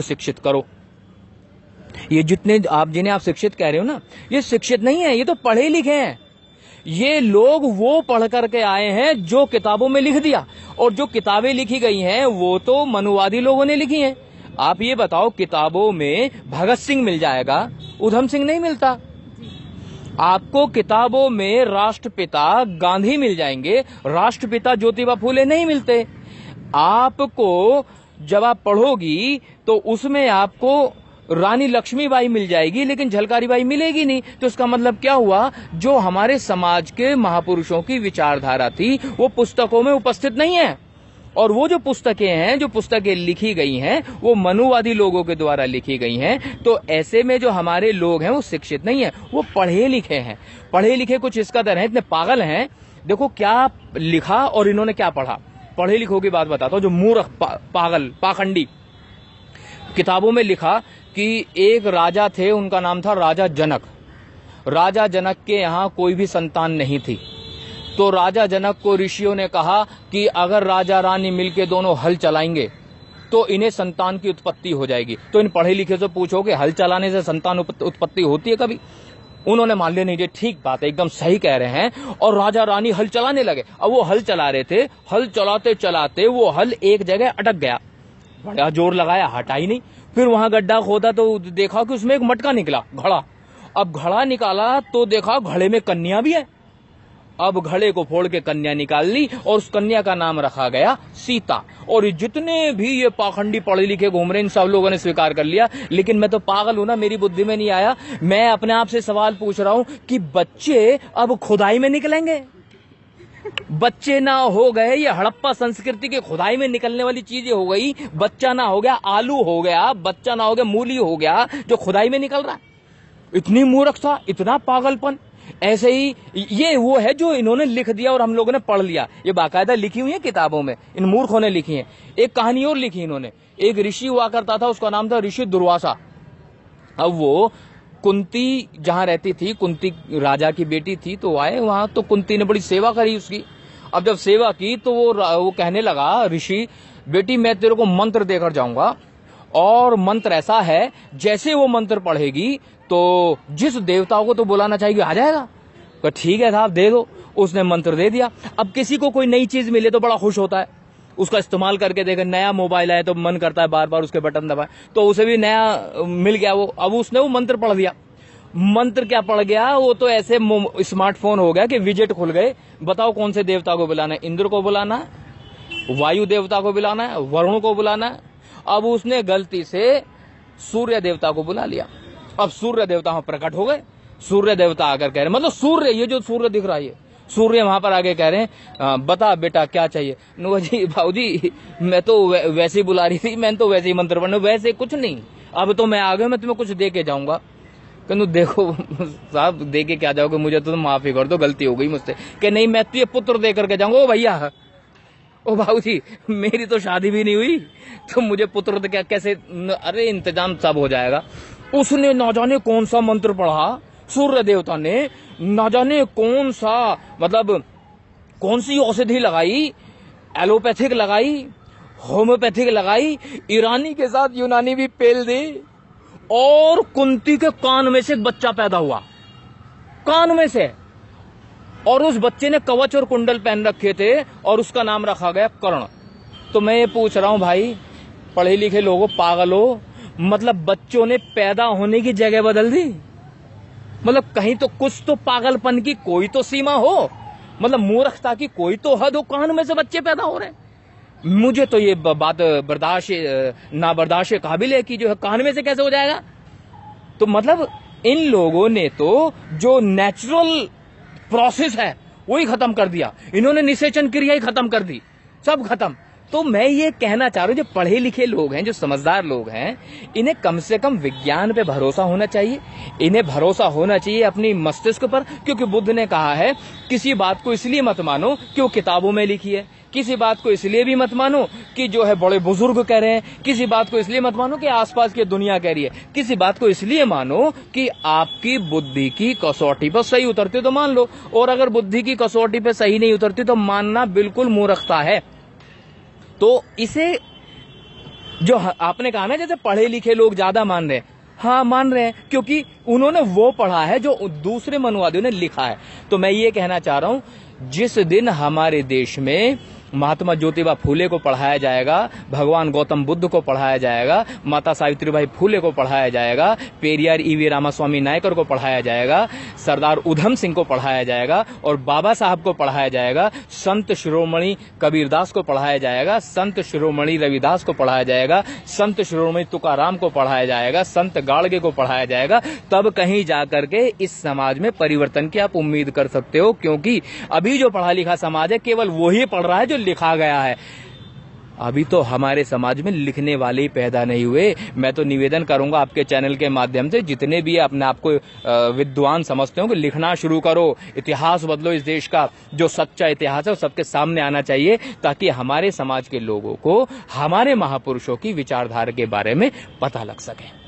शिक्षित करो। ये जितने आप जिन्हें आप शिक्षित कह रहे हो ना, ये शिक्षित नहीं है, ये तो पढ़े लिखे हैं। ये लोग वो पढ़ करके आए हैं जो किताबों में लिख दिया, और जो किताबें लिखी गई हैं वो तो मनुवादी लोगों ने लिखी हैं। आप ये बताओ, किताबों में भगत सिंह मिल जाएगा, उधम सिंह नहीं मिलता। आपको किताबों में राष्ट्रपिता गांधी मिल जाएंगे, राष्ट्रपिता ज्योतिबा फूले नहीं मिलते। आपको जब आप पढ़ोगी तो उसमें आपको रानी लक्ष्मीबाई मिल जाएगी, लेकिन झलकारी बाई मिलेगी नहीं। तो इसका मतलब क्या हुआ, जो हमारे समाज के महापुरुषों की विचारधारा थी वो पुस्तकों में उपस्थित नहीं है। और वो जो पुस्तकें हैं, जो पुस्तकें लिखी गई हैं, वो मनुवादी लोगों के द्वारा लिखी गई हैं। तो ऐसे में जो हमारे लोग हैं वो शिक्षित नहीं है, वो पढ़े लिखे हैं। पढ़े लिखे कुछ इस कदर हैं, इतने पागल हैं। देखो क्या लिखा और इन्होंने क्या पढ़ा। पढ़े लिखों की बात बताता हूं, जो मूर्ख पागल पाखंडी। किताबों में लिखा कि एक राजा थे, उनका नाम था राजा जनक। राजा जनक के यहाँ कोई भी संतान नहीं थी, तो राजा जनक को ऋषियों ने कहा कि अगर राजा रानी मिलके दोनों हल चलाएंगे तो इन्हें संतान की उत्पत्ति हो जाएगी। तो इन पढ़े लिखे से पूछो कि हल चलाने से संतान उत्पत्ति होती है कभी? उन्होंने मान लिया नहीं, ये ठीक बात है, एकदम सही कह रहे हैं। और राजा रानी हल चलाने लगे। अब वो हल चला रहे थे, हल चलाते चलाते वो हल एक जगह अटक गया। बड़ा जोर लगाया, हटा ही नहीं। फिर वहां गड्ढा खोदा तो देखा कि उसमें एक मटका निकला, घड़ा। अब घड़ा निकाला तो देखा घड़े में कन्या भी है। अब घड़े को फोड़ के कन्या निकाल ली और उस कन्या का नाम रखा गया सीता। और जितने भी ये पाखंडी पढ़े लिखे घूम रहे हैं, इन सब लोगों ने स्वीकार कर लिया। लेकिन मैं तो पागल हूं ना, मेरी बुद्धि में नहीं आया। मैं अपने आप से सवाल पूछ रहा हूं कि बच्चे अब खुदाई में निकलेंगे? बच्चे ना हो गए, ये हड़प्पा संस्कृति के खुदाई में निकलने वाली चीजें हो गई। बच्चा ना हो गया आलू हो गया, बच्चा ना हो गया मूली हो गया, जो खुदाई में निकल रहा है। इतनी मूर्खता, इतना पागलपन। ऐसे ही ये वो है जो इन्होंने लिख दिया और हम लोगों ने पढ़ लिया। ये बाकायदा लिखी हुई है किताबों में, इन मूर्खों ने लिखी है। एक कहानी और लिखी इन्होंने। एक ऋषि हुआ करता था, उसका नाम था ऋषि दुर्वासा। अब वो कुंती जहां रहती थी, कुंती राजा की बेटी थी, तो आए वहां, तो कुंती ने बड़ी सेवा करी उसकी। अब जब सेवा की तो वो कहने लगा, ऋषि बेटी मैं तेरे को मंत्र देकर जाऊंगा, और मंत्र ऐसा है जैसे वो मंत्र पढ़ेगी तो जिस देवताओं को तो बुलाना चाहिए आ जाएगा। तो ठीक है साहब, दे दो। उसने मंत्र दे दिया। अब किसी को कोई नई चीज मिले तो बड़ा खुश होता है, उसका इस्तेमाल करके देखे। नया मोबाइल आए तो मन करता है बार बार उसके बटन दबाए, तो उसे भी नया मिल गया वो। अब उसने वो मंत्र पढ़ दिया। मंत्र क्या पढ़ गया, वो तो ऐसे स्मार्टफोन हो गया कि विजेट खुल गए। बताओ कौन से देवता को बुलाना है? इंद्र को बुलाना है, वायु देवता को बुलाना है, वरुण को बुलाना है। अब उसने गलती से सूर्य देवता को बुला लिया। अब सूर्य देवता वहां प्रकट हो गए। सूर्य देवता आकर कह रहे, मतलब सूर्य, ये जो सूर्य दिख रहा है, सूर्य वहां पर आगे कह रहे हैं बता बेटा क्या चाहिए। नो जी भाऊजी, मैं तो वैसे ही बुला रही थी, मैंने तो वैसे ही मंत्र पढ़ना, वैसे कुछ नहीं। अब तो मैं आ गया, मैं तुम्हें कुछ दे के जाऊंगा। कहूँ देखो साहब, दे के क्या जाओगे, मुझे तो माफी कर दो, गलती हो गई मुझसे। कि नहीं, मैं तो ये पुत्र दे करके जाऊंगा। ओ भैया, ओ भाऊजी, मेरी तो शादी भी नहीं हुई, तो मुझे पुत्र तो क्या कैसे? अरे इंतजाम सब हो जाएगा। उसने ना जाने कौन सा मंत्र पढ़ा, सूर्य देवता ने ना जाने कौन सा, मतलब कौन सी औषधि लगाई, एलोपैथिक लगाई, होम्योपैथिक लगाई, ईरानी के साथ यूनानी भी पेल दी, और कुंती के कान में से एक बच्चा पैदा हुआ, कान में से। और उस बच्चे ने कवच और कुंडल पहन रखे थे और उसका नाम रखा गया कर्ण। तो मैं ये पूछ रहा हूं भाई, पढ़े लिखे लोगों, पागलों, मतलब बच्चों ने पैदा होने की जगह बदल दी। मतलब कहीं तो कुछ तो पागलपन की कोई तो सीमा हो, मतलब मूर्खता की कोई तो हद हो। कान में से बच्चे पैदा हो रहे हैं। मुझे तो ये बात बर्दाश्त ना बर्दाश्त काबिल है कि जो है कान में से कैसे हो जाएगा। तो मतलब इन लोगों ने तो जो नेचुरल प्रोसेस है वही खत्म कर दिया। इन्होंने निषेचन क्रिया ही खत्म कर दी, सब खत्म। तो मैं ये कहना चाह रहा हूं, जो पढ़े लिखे लोग हैं, जो समझदार लोग हैं, इन्हें कम से कम विज्ञान पे भरोसा होना चाहिए। इन्हें भरोसा होना चाहिए अपनी मस्तिष्क पर, क्योंकि बुद्ध ने कहा है किसी बात को इसलिए मत मानो कि वो किताबों में लिखी है, किसी बात को इसलिए भी मत मानो कि जो है बड़े बुजुर्ग कह रहे हैं, किसी बात को इसलिए मत मानो कि आसपास की दुनिया कह रही है, किसी बात को इसलिए मानो कि आपकी बुद्धि की कसौटी पर सही उतरती तो मान लो, और अगर बुद्धि की कसौटी पर सही नहीं उतरती तो मानना बिल्कुल मूर्खता है। तो इसे जो आपने कहा ना जैसे पढ़े लिखे लोग ज्यादा मान रहे हैं, हाँ मान रहे हैं, क्योंकि उन्होंने वो पढ़ा है जो दूसरे मनुवादियों ने लिखा है। तो मैं ये कहना चाह रहा हूं, जिस दिन हमारे देश में महात्मा ज्योतिबा फूले को पढ़ाया जाएगा, भगवान गौतम बुद्ध को पढ़ाया जाएगा, माता सावित्रीबाई फूले को पढ़ाया जाएगा, पेरियार ईवी रामास्वामी नायकर को पढ़ाया जाएगा, सरदार उधम सिंह को पढ़ाया जाएगा और बाबा साहब को पढ़ाया जाएगा, संत शिरोमणि कबीरदास को पढ़ाया जाएगा, संत शिरोमणि रविदास को पढ़ाया जाएगा, संत शिरोमणि तुकाराम को पढ़ाया जाएगा, संत गाड़गे को पढ़ाया जाएगा, तब कहीं जाकर के इस समाज में परिवर्तन की आप उम्मीद कर सकते हो। क्योंकि अभी जो पढ़ा लिखा समाज है केवल वही पढ़ रहा है जो लिखा गया है। अभी तो हमारे समाज में लिखने वाले ही पैदा नहीं हुए। मैं तो निवेदन करूंगा आपके चैनल के माध्यम से, जितने भी अपने आप को विद्वान समझते हो कि लिखना शुरू करो, इतिहास बदलो। इस देश का जो सच्चा इतिहास है वो सबके सामने आना चाहिए, ताकि हमारे समाज के लोगों को हमारे महापुरुषों की विचारधारा के बारे में पता लग सके।